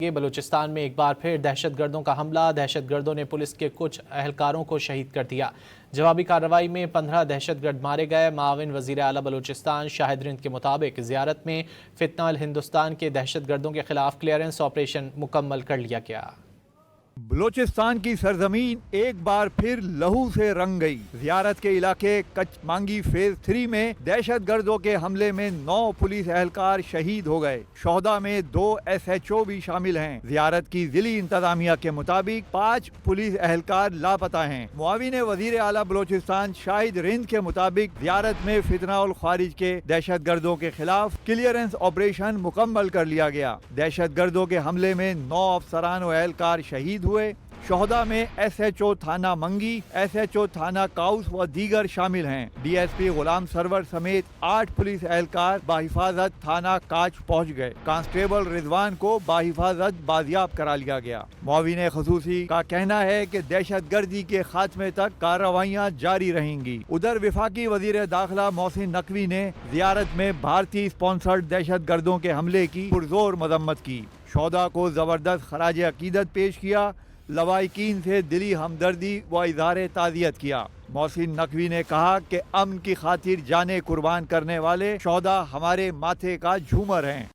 بلوچستان میں ایک بار پھر دہشت گردوں کا حملہ۔ دہشت گردوں نے پولیس کے کچھ اہلکاروں کو شہید کر دیا۔ جوابی کارروائی میں 15 دہشت گرد مارے گئے۔ معاون وزیر اعلیٰ بلوچستان شاہد رند کے مطابق زیارت میں فتنہ الہندوستان کے دہشت گردوں کے خلاف کلیئرنس آپریشن مکمل کر لیا گیا۔ بلوچستان کی سرزمین ایک بار پھر لہو سے رنگ گئی۔ زیارت کے علاقے کچ مانگی فیز 3 میں دہشت گردوں کے حملے میں 9 پولیس اہلکار شہید ہو گئے۔ شہداء میں 2 SHO بھی شامل ہیں۔ زیارت کی ضلعی انتظامیہ کے مطابق 5 پولیس اہلکار لاپتہ ہیں۔ معاون وزیر اعلیٰ بلوچستان شاہد رند کے مطابق زیارت میں فتنہ الخوارج کے دہشت گردوں کے خلاف کلیئرنس آپریشن مکمل کر لیا گیا۔ دہشت گردوں کے حملے میں 9 افسران و اہلکار شہید ہوئے۔ شہداء میں SHO تھانہ منگی، SHO تھانہ کاؤس و دیگر شامل ہیں۔ DSP غلام سرور سمیت 8 پولیس اہلکار بحفاظت تھانہ کاچ پہنچ گئے۔ کانسٹیبل رضوان کو بحفاظت بازیاب کرا لیا گیا۔ معاون خصوصی کا کہنا ہے کہ دہشت گردی کے خاتمے تک کارروائیاں جاری رہیں گی۔ ادھر وفاقی وزیر داخلہ محسن نقوی نے زیارت میں بھارتی اسپانسرڈ دہشت گردوں کے حملے کی پرزور مذمت کی۔ شہداء کو زبردست خراج عقیدت پیش کیا۔ لواحقین سے دلی ہمدردی و اظہار تعزیت کیا۔ محسن نقوی نے کہا کہ امن کی خاطر جانیں قربان کرنے والے شہداء ہمارے ماتھے کا جھومر ہیں۔